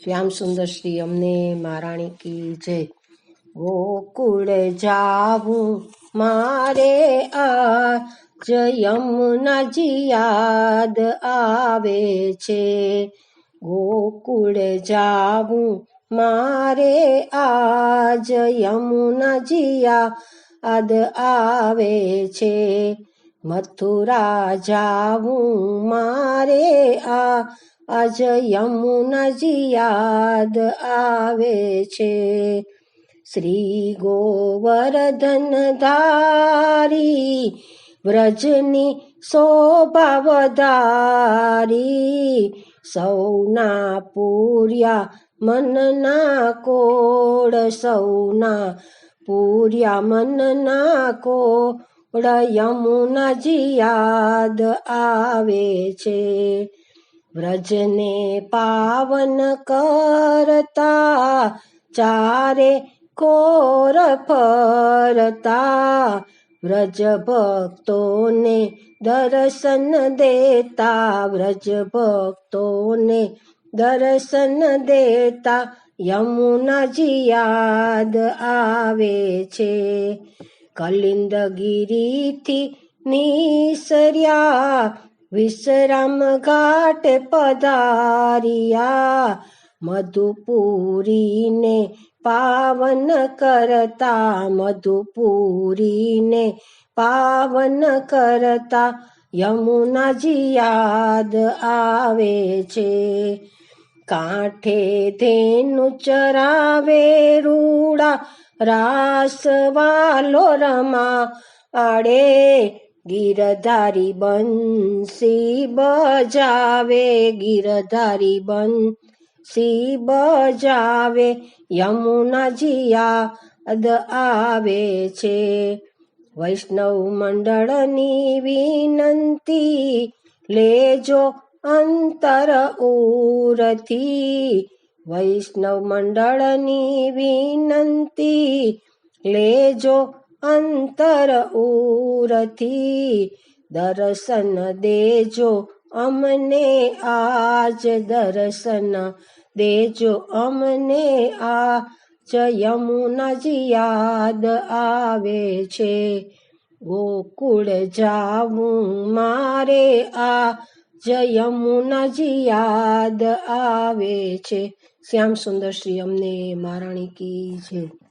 શ્યામ સુંદર શ્રી અમને મહારાણી કી જય. ગોકુળ જાવું મારે આજ યમુનાજી યાદ આવે છે. ગોકુળ જાવું મારે આજ યમુનાજી યાદ આવે છે. મથુરા જાવું મારે આજ યમુનાજી યાદ આવે છે. શ્રી ગોવર્ધન ધારી વ્રજની શોભા વધારી સૌના પૂર્યા મનના કોડ સૌના પૂર્યા મનના કોડ યમુનાજી યાદ આવે છે. વ્રજને પાવન કરતા ચારે કોર ફરતા વ્રજ ભક્તોને દર્શન દેતા વ્રજ ભક્તોને દર્શન દેતા યમુનાજી યાદ આવે છે. કલિંદ ગિરીથી નીસર્યા વિશ્રામ ઘાટ પધાર્યા મધુપુરીને પાવન કરતા મધુપુરીને પાવન કરતા યમુનાજી યાદ આવે છે. કાંઠે ધેનુ ચરાવે રૂડા રાસવાલો રમાડે ગિરધારી બંસી બજાવે ગિરધારી બંસી બજાવે યમુનાજી યાદ આવે છે. વૈષ્ણવ મંડળની વિનંતી લેજો અંતર ઉરથી વૈષ્ણવ મંડળની વિનંતી લેજો અંતર ઉરથી દર્શન દેજો અમને આજ દર્શન દેજો અમને આજ યમુનાજી યાદ આવે છે. ગોકુળ જાવું મારે આજ યમુનાજી યાદ આવે છે. શ્યામ સુંદર શ્રી અમને મહારાણી કી જય.